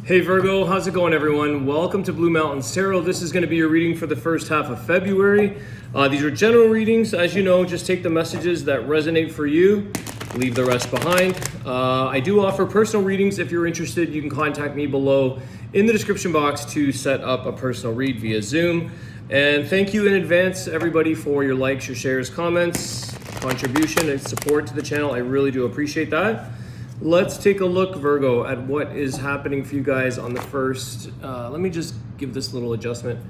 Hey Virgo, how's it going everyone? Welcome to Blue Mountains Tarot. This is going to be your reading for the first half of February. These are general readings. As you know, just take the messages that resonate for you, leave the rest behind. I do offer personal readings. If you're interested, you can contact me below in the description box to set up a personal read via Zoom. And thank you in advance, everybody, for your likes, your shares, comments, contribution, and support to the channel. I really do appreciate that. Let's take a look, Virgo, at what is happening for you guys on the first, let me just give this little adjustment.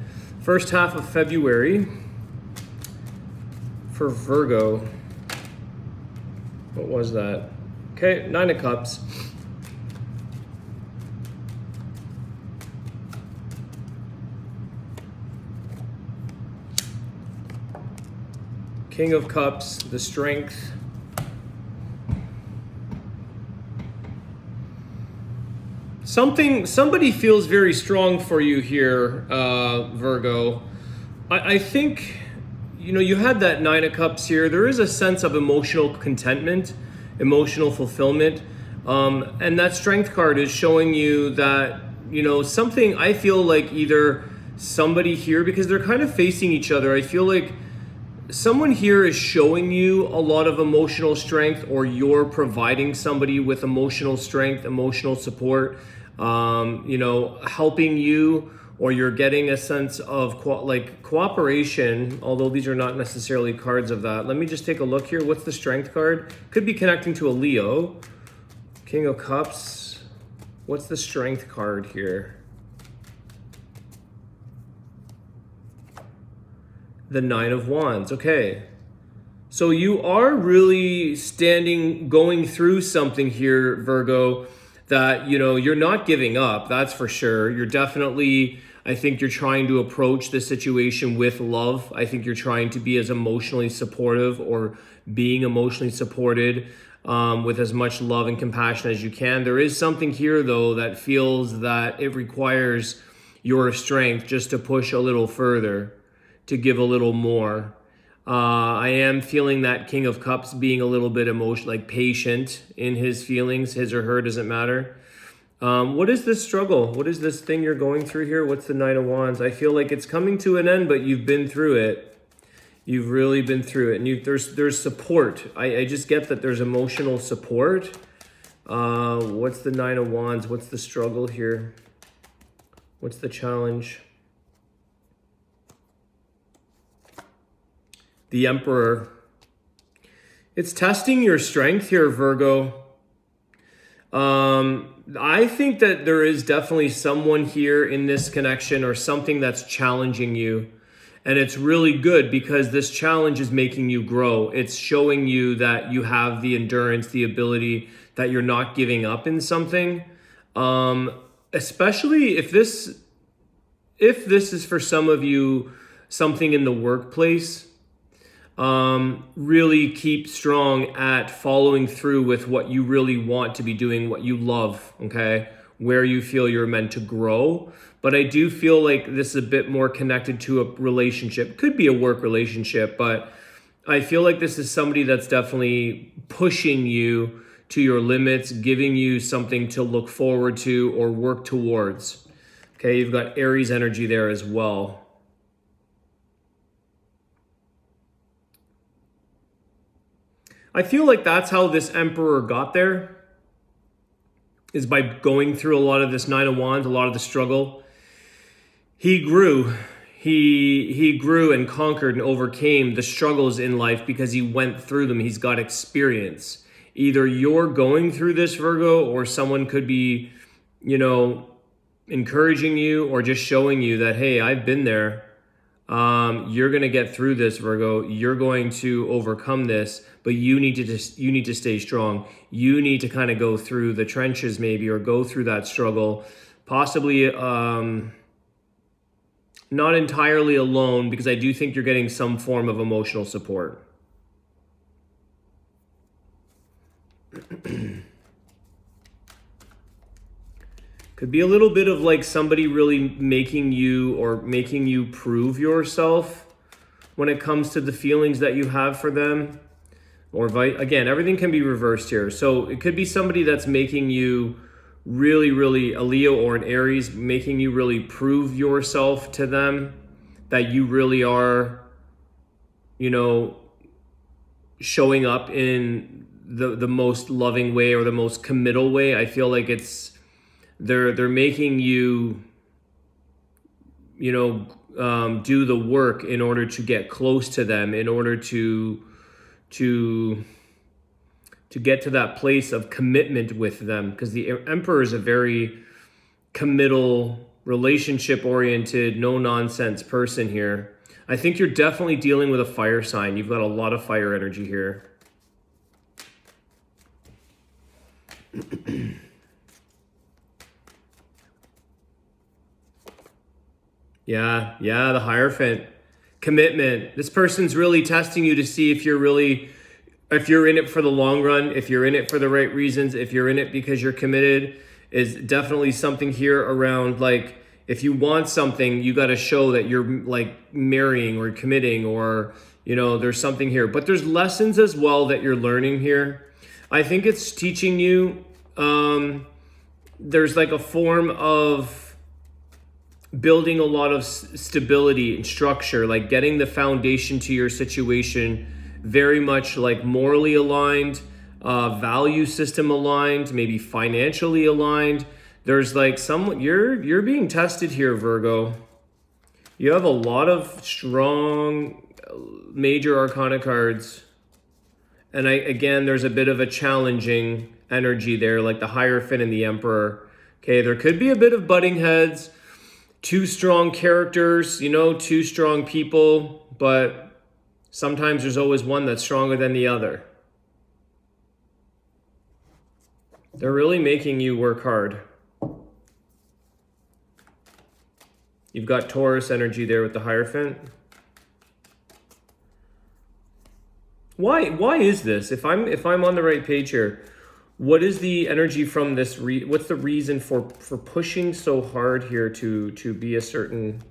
First half of February for Virgo. What was that? Okay, 9 of Cups. King of Cups, the Strength. Somebody feels very strong for you here, Virgo. I think, you know, you had that 9 of Cups here. There is a sense of emotional contentment, emotional fulfillment. And that Strength card is showing you that, you know, something, I feel like either somebody here, because they're kind of facing each other, I feel like someone here is showing you a lot of emotional strength, or you're providing somebody with emotional strength, emotional support, you know, helping you, or you're getting a sense of cooperation, although these are not necessarily cards of that. Let me just take a look here. What's the Strength card? Could be connecting to a Leo. King of Cups. What's the Strength card here? The 9 of Wands. Okay. So you are really going through something here, Virgo, that, you know, you're not giving up. That's for sure. You're definitely, I think you're trying to approach the situation with love. I think you're trying to be as emotionally supportive, or being emotionally supported, with as much love and compassion as you can. There is something here, though, that feels that it requires your strength just to push a little further, to give a little more. I am feeling that King of Cups being a little bit patient in his feelings, his or her, doesn't matter. What is this struggle? What is this thing you're going through here? What's the 9 of Wands? I feel like it's coming to an end, but you've been through it. You've really been through it. And there's support. I just get that there's emotional support. What's the 9 of Wands? What's the struggle here? What's the challenge? The Emperor. It's testing your strength here, Virgo. I think that there is definitely someone here in this connection, or something that's challenging you. And it's really good, because this challenge is making you grow. It's showing you that you have the endurance, the ability, that you're not giving up in something. Especially if this is for some of you, something in the workplace. Really keep strong at following through with what you really want to be doing, what you love, okay? Where you feel you're meant to grow. But I do feel like this is a bit more connected to a relationship. Could be a work relationship, but I feel like this is somebody that's definitely pushing you to your limits, giving you something to look forward to or work towards. Okay, you've got Aries energy there as well. I feel like that's how this Emperor got there, is by going through a lot of this 9 of Wands, a lot of the struggle. He grew. He grew and conquered and overcame the struggles in life because he went through them. He's got experience. Either you're going through this, Virgo, or someone could be, you know, encouraging you, or just showing you that, hey, I've been there. You're going to get through this, Virgo. You're going to overcome this, but you need to stay strong. You need to kind of go through the trenches maybe, or go through that struggle, possibly, not entirely alone, because I do think you're getting some form of emotional support. Could be a little bit of like somebody really making you prove yourself when it comes to the feelings that you have for them. Or again, everything can be reversed here. So it could be somebody that's making you really a Leo or an Aries, making you really prove yourself to them that you really are, you know, showing up in the most loving way or the most committal way. I feel like they're making you, you know, do the work in order to get close to them, in order to get to that place of commitment with them, because the Emperor is a very committal, relationship-oriented, no-nonsense person here. I think you're definitely dealing with a fire sign. You've got a lot of fire energy here. Yeah, the Hierophant. Commitment. This person's really testing you to see if you're in it for the long run, if you're in it for the right reasons, if you're in it because you're committed. Is definitely something here around, like, if you want something, you got to show that you're like marrying or committing, or, you know, there's something here. But there's lessons as well that you're learning here. I think it's teaching you, there's like a form of building a lot of stability and structure, like getting the foundation to your situation very much like morally aligned, value system aligned, maybe financially aligned. There's like you're being tested here, Virgo. You have a lot of strong major arcana cards. And again, there's a bit of a challenging energy there, like the Hierophant and the Emperor. Okay, there could be a bit of butting heads, two strong characters, you know, two strong people, but sometimes there's always one that's stronger than the other. They're really making you work hard. You've got Taurus energy there with the Hierophant. Why is this? If I'm on the right page here, what is the energy from this? What's the reason for pushing so hard here to be a certain,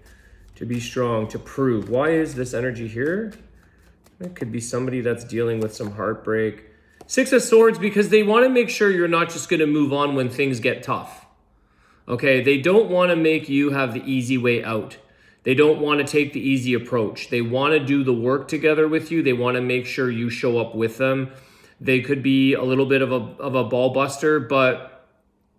to be strong, to prove? Why is this energy here? It could be somebody that's dealing with some heartbreak. Six of Swords, because they want to make sure you're not just going to move on when things get tough. Okay, they don't want to make you have the easy way out. They don't want to take the easy approach. They want to do the work together with you. They want to make sure you show up with them. They could be a little bit of a ball buster, but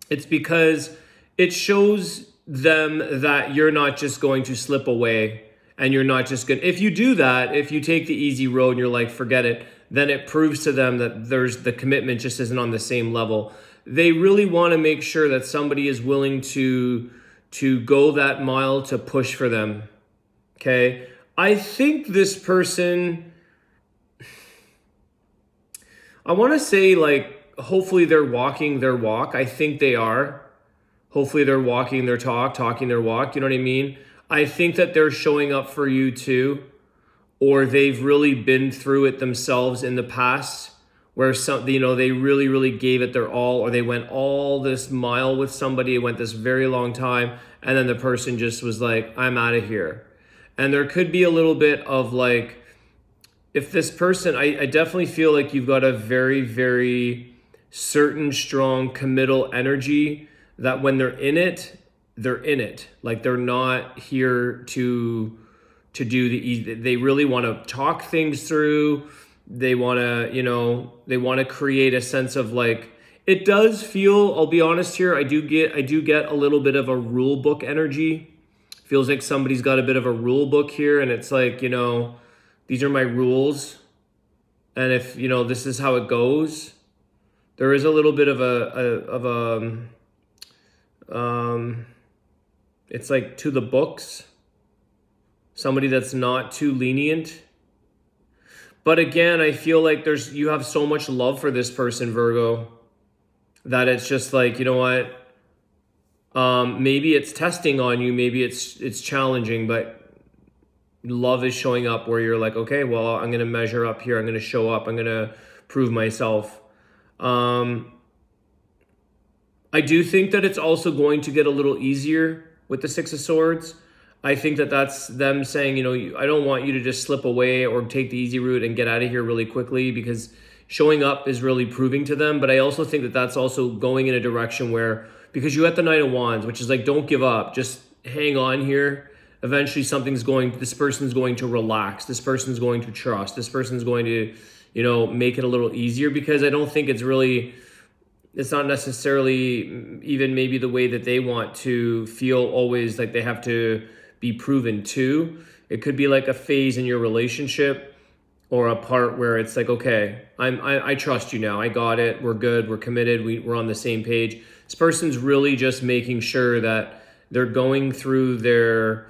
it's because it shows them that you're not just going to slip away, and you're not just going to, if you do that, if you take the easy road and you're like, forget it, then it proves to them that the commitment just isn't on the same level. They really want to make sure that somebody is willing to go that mile, to push for them. Okay. I think this person, I want to say, like, hopefully they're walking their walk. I think they are. Hopefully they're walking their talk, talking their walk. You know what I mean? I think that they're showing up for you too, or they've really been through it themselves in the past, where they really gave it their all, or they went all this mile with somebody, it went this very long time, and then the person just was like, I'm out of here. And there could be a little bit of like, if this person, I definitely feel like you've got a very certain strong committal energy that when they're in it, they're in it. Like, they're not here to do they really want to talk things through. They want to, create a sense of, like, it does feel, I'll be honest here, I do get a little bit of a rule book energy. Feels like somebody's got a bit of a rule book here, and it's like, these are my rules, and if, this is how it goes. There is a little bit of it's like to the books, somebody that's not too lenient. But again, I feel like you have so much love for this person, Virgo, that it's just like, you know what? Maybe it's testing on you, maybe it's challenging, but love is showing up where you're like, okay, well, I'm going to measure up here. I'm going to show up. I'm going to prove myself. I do think that it's also going to get a little easier with the Six of Swords. I think that that's them saying, I don't want you to just slip away or take the easy route and get out of here really quickly, because showing up is really proving to them. But I also think that that's also going in a direction where because you got the Knight of Wands, which is like, don't give up, just hang on here. Eventually this person's going to relax. This person's going to trust. This person's going to, make it a little easier, because I don't think it's not necessarily even maybe the way that they want to feel always like they have to be proven to. It could be like a phase in your relationship or a part where it's like, okay, I trust you now. I got it. We're good. We're committed. We're on the same page. This person's really just making sure that they're going through their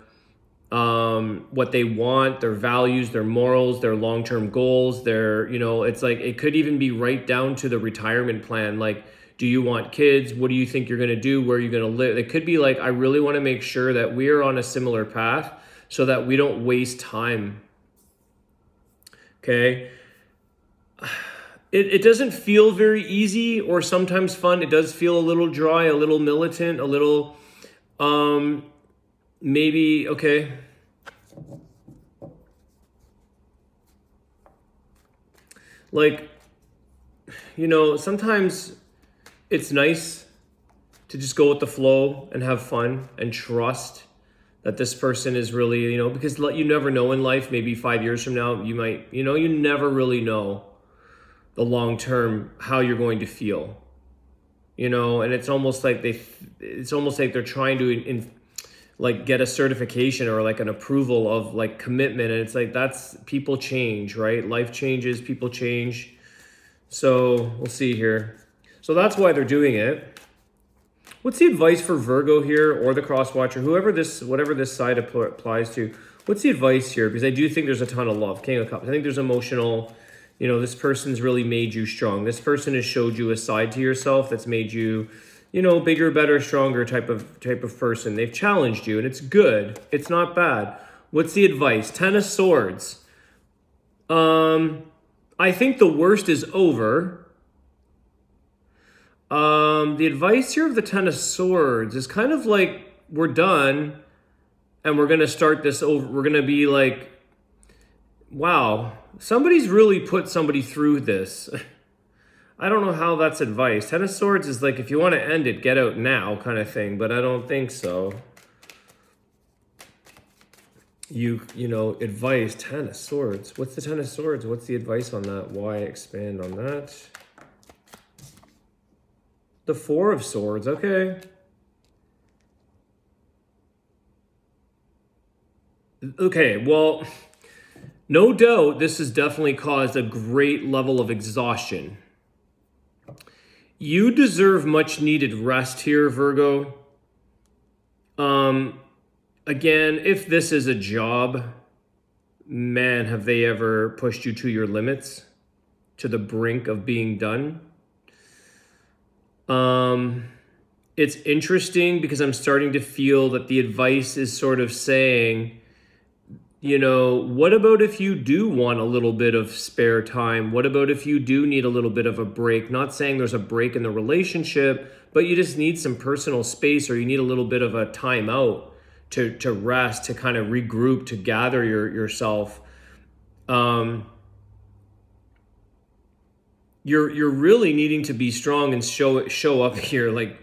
what they want, their values, their morals, their long-term goals, it's like, it could even be right down to the retirement plan. Like, do you want kids? What do you think you're going to do? Where are you going to live? It could be like, I really want to make sure that we are on a similar path so that we don't waste time. Okay. It doesn't feel very easy or sometimes fun. It does feel a little dry, a little militant, a little, maybe, okay. Like, sometimes it's nice to just go with the flow and have fun and trust that this person is really, because you never know in life, maybe 5 years from now, you might, you never really know the long term how you're going to feel, and it's almost like they're trying to like get a certification or like an approval of like commitment. And it's like, that's, people change, right? Life changes, people change. So we'll see here. So that's why they're doing it. What's the advice for Virgo here, or the cross watcher, whatever this side applies to? What's the advice here? Because I do think there's a ton of love. King of Cups. I think there's emotional, this person's really made you strong. This person has showed you a side to yourself that's made you, bigger, better, stronger type of person. They've challenged you, and it's good. It's not bad. What's the advice? Ten of Swords. I think the worst is over. The advice here of the Ten of Swords is kind of like, we're done and we're going to start this over. We're going to be like, wow, somebody's really put somebody through this. I don't know how that's advice. Ten of Swords is like, if you want to end it, get out now kind of thing, but I don't think so. Advice, Ten of Swords. What's the Ten of Swords? What's the advice on that? Why expand on that? The Four of Swords, okay. Okay, well, no doubt this has definitely caused a great level of exhaustion. You deserve much needed rest here, Virgo. Again, if this is a job, man, have they ever pushed you to your limits, to the brink of being done? It's interesting because I'm starting to feel that the advice is sort of saying, what about if you do want a little bit of spare time? What about if you do need a little bit of a break? Not saying there's a break in the relationship, but you just need some personal space, or you need a little bit of a time out to rest, to kind of regroup, to gather yourself. You're really needing to be strong and show up here. Like,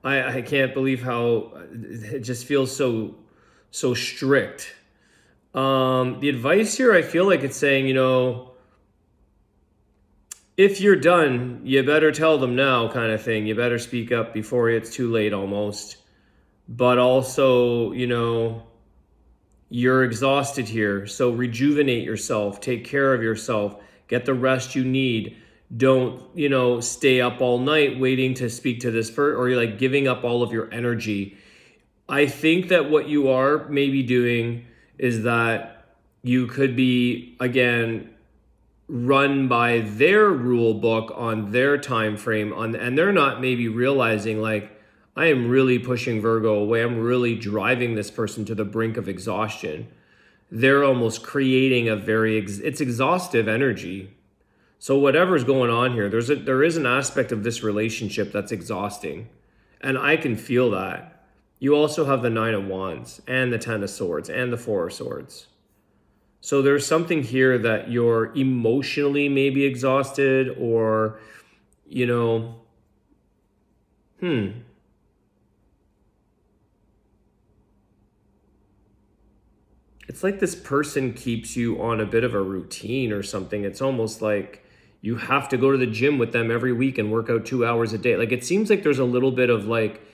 I can't believe how it just feels so strict. The advice here, I feel like it's saying, if you're done, you better tell them now kind of thing. You better speak up before it's too late almost. But also, you're exhausted here. So rejuvenate yourself, take care of yourself, get the rest you need. Don't, stay up all night waiting to speak to this person, or you're like giving up all of your energy. I think that what you are maybe doing is that you could be, again, run by their rule book on their time frame, and they're not maybe realizing, like, I am really pushing Virgo away. I'm really driving this person to the brink of exhaustion. They're almost creating it's exhaustive energy. So whatever's going on here, there is an aspect of this relationship that's exhausting. And I can feel that. You also have the Nine of Wands and the Ten of Swords and the Four of Swords. So there's something here that you're emotionally maybe exhausted, or, it's like this person keeps you on a bit of a routine or something. It's almost like you have to go to the gym with them every week and work out 2 hours a day. Like, it seems like there's a little bit of like,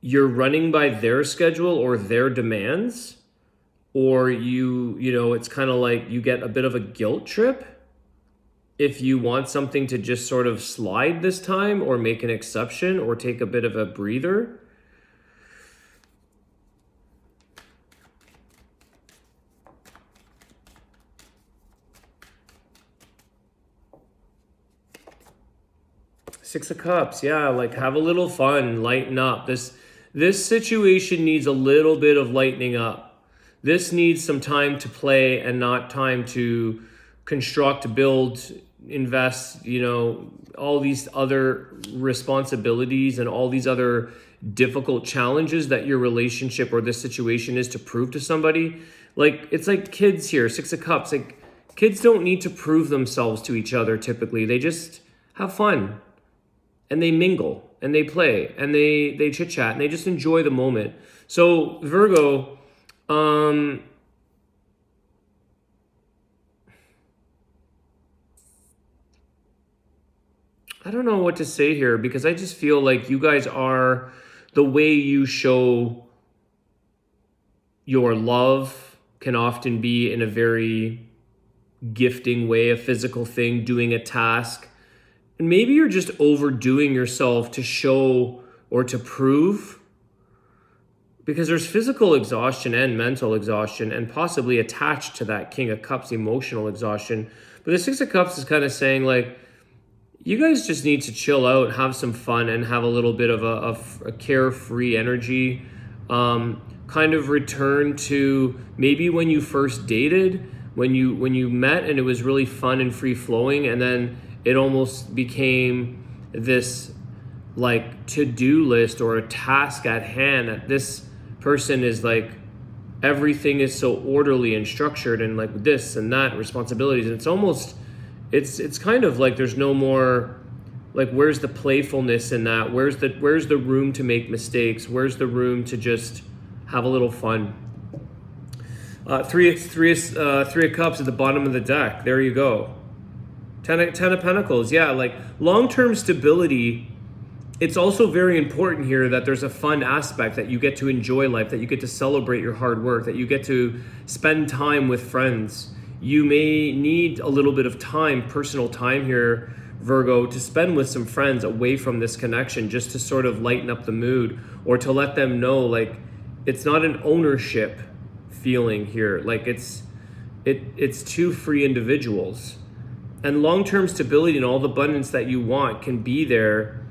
you're running by their schedule or their demands, or you know, it's kind of like you get a bit of a guilt trip if you want something to just sort of slide this time, or make an exception, or take a bit of a breather. Six of Cups, yeah, like have a little fun, lighten up. This situation needs a little bit of lightening up. This needs some time to play and not time to construct, build, invest, you know, all these other responsibilities and all these other difficult challenges that your relationship or this situation is to prove to somebody. Like, it's like kids here, Six of Cups. Like, kids don't need to prove themselves to each other typically. They just have fun. And they mingle and they play and they chit chat and they just enjoy the moment. So Virgo, I don't know what to say here, because I just feel like you guys are, the way you show your love can often be in a very gifting way, a physical thing, doing a task. And maybe you're just overdoing yourself to show or to prove, because there's physical exhaustion and mental exhaustion, and possibly attached to that King of Cups, emotional exhaustion. But the Six of Cups is kind of saying, like, you guys just need to chill out, have some fun, and have a little bit of a carefree energy. Kind of return to maybe when you first dated, when you met and it was really fun and free flowing, and then it almost became this like to-do list or a task at hand that this person is like, everything is so orderly and structured and like this and that responsibilities. And it's almost, it's kind of like there's no more, like, where's the playfulness in that? Where's the room to make mistakes? Where's the room to just have a little fun? Three of Cups at the bottom of the deck. There you go. Ten of Pentacles, yeah, like long-term stability. It's also very important here that there's a fun aspect, that you get to enjoy life, that you get to celebrate your hard work, that you get to spend time with friends. You may need a little bit of time, personal time here, Virgo, to spend with some friends away from this connection, just to sort of lighten up the mood, or to let them know, like, it's not an ownership feeling here. Like, it's two free individuals. And long-term stability and all the abundance that you want can be there.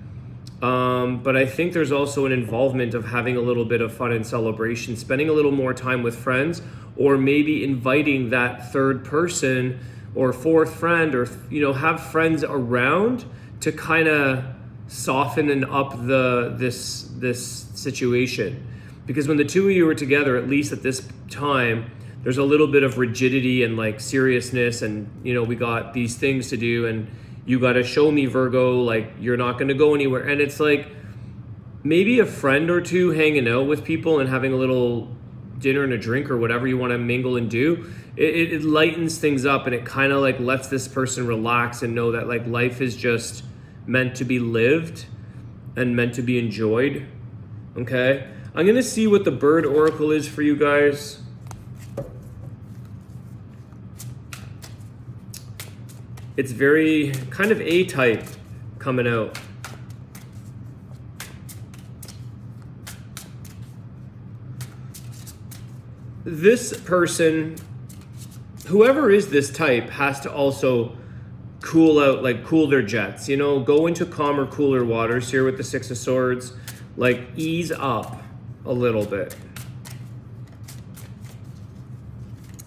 But I think there's also an involvement of having a little bit of fun and celebration, spending a little more time with friends, or maybe inviting that third person or fourth friend, or, you know, have friends around to kind of soften and up this situation. Because when the two of you are together, at least at this time, there's a little bit of rigidity and like seriousness, and, you know, we got these things to do, and you got to show me, Virgo, like, you're not going to go anywhere. And it's like maybe a friend or two hanging out with people and having a little dinner and a drink or whatever you want to mingle and do. It lightens things up, and it kind of like lets this person relax and know that like life is just meant to be lived and meant to be enjoyed. Okay, I'm going to see what the bird oracle is for you guys. It's very kind of A-type coming out. This person, whoever is this type, has to also cool out, like cool their jets, you know, go into calmer, cooler waters here with the Six of Swords, like ease up a little bit.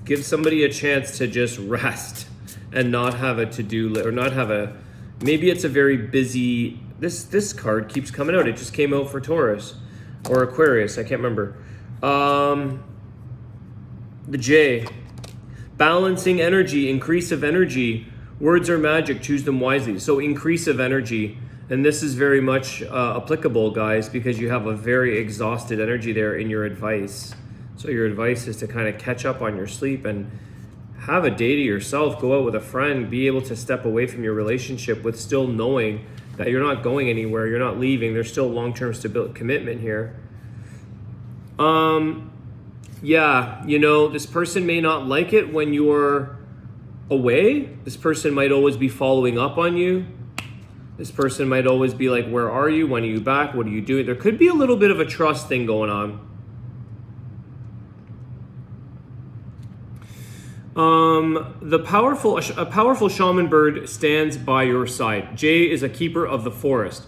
Give somebody a chance to just rest and not have a to-do list, or not have a, maybe it's a very busy, this card keeps coming out. It just came out for Taurus or Aquarius, I can't remember. The J, balancing energy, increase of energy. Words are magic, choose them wisely. So increase of energy, and this is very much applicable, guys, because you have a very exhausted energy there in your advice. So your advice is to kind of catch up on your sleep and have a day to yourself, go out with a friend, be able to step away from your relationship with still knowing that you're not going anywhere, you're not leaving, there's still long-term stability commitment here. Yeah, you know, this person may not like it when you're away. This person might always be following up on you. This person might always be like, where are you? When are you back? What are you doing? There could be a little bit of a trust thing going on. A powerful shaman bird stands by your side. Jay is a keeper of the forest.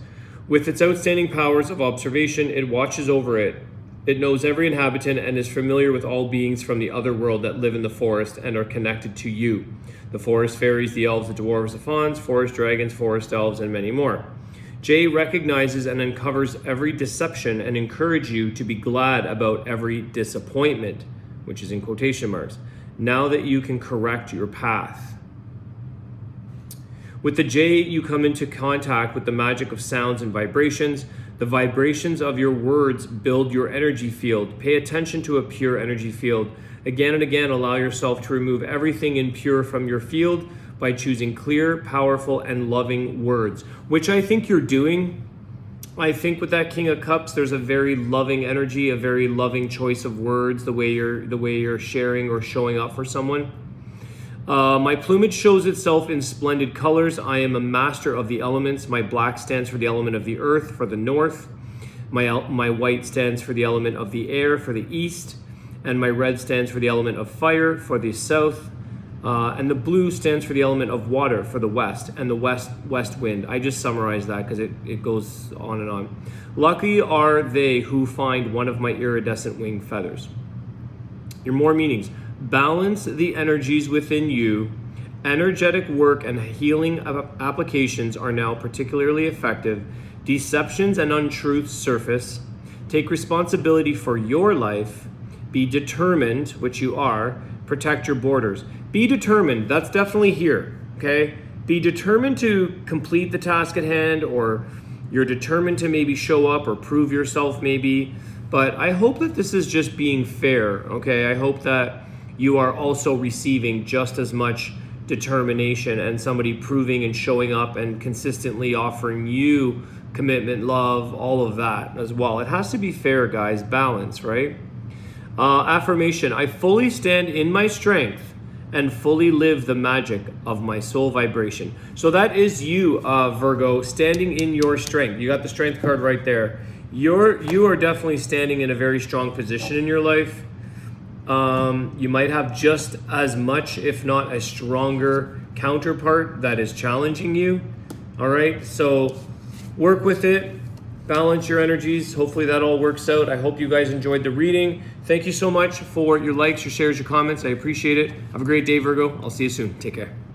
With its outstanding powers of observation, it watches over it. It knows every inhabitant and is familiar with all beings from the other world that live in the forest and are connected to you. The forest fairies, the elves, the dwarves, the fauns, forest dragons, forest elves, and many more. Jay recognizes and uncovers every deception and encourages you to be glad about every disappointment, which is in quotation marks, now that you can correct your path. With the J, you come into contact with the magic of sounds and vibrations. The vibrations of your words build your energy field. Pay attention to a pure energy field. Again and again, allow yourself to remove everything impure from your field by choosing clear, powerful, and loving words, which I think you're doing. I think with that King of Cups, there's a very loving energy, a very loving choice of words, the way you're sharing or showing up for someone. My plumage shows itself in splendid colors. I am a master of the elements. My black stands for the element of the earth, for the north. My white stands for the element of the air, for the east. And my red stands for the element of fire, for the south. And the blue stands for the element of water, for the west, and the west wind. I just summarized that because it goes on and on. Lucky are they who find one of my iridescent wing feathers. Your more meanings. Balance the energies within you. Energetic work and healing applications are now particularly effective. Deceptions and untruths surface. Take responsibility for your life. Be determined, which you are. Protect your borders. Be determined. That's definitely here, okay? Be determined to complete the task at hand, or you're determined to maybe show up or prove yourself maybe. But I hope that this is just being fair, okay? I hope that you are also receiving just as much determination and somebody proving and showing up and consistently offering you commitment, love, all of that as well. It has to be fair, guys. Balance, right? Affirmation. I fully stand in my strength and fully live the magic of my soul vibration. So that is you, Virgo, standing in your strength. You got the strength card right there. You are definitely standing in a very strong position in your life. You might have just as much, if not a stronger counterpart that is challenging you. All right, so work with it, balance your energies. Hopefully that all works out. I hope you guys enjoyed the reading. Thank you so much for your likes, your shares, your comments. I appreciate it. Have a great day, Virgo. I'll see you soon. Take care.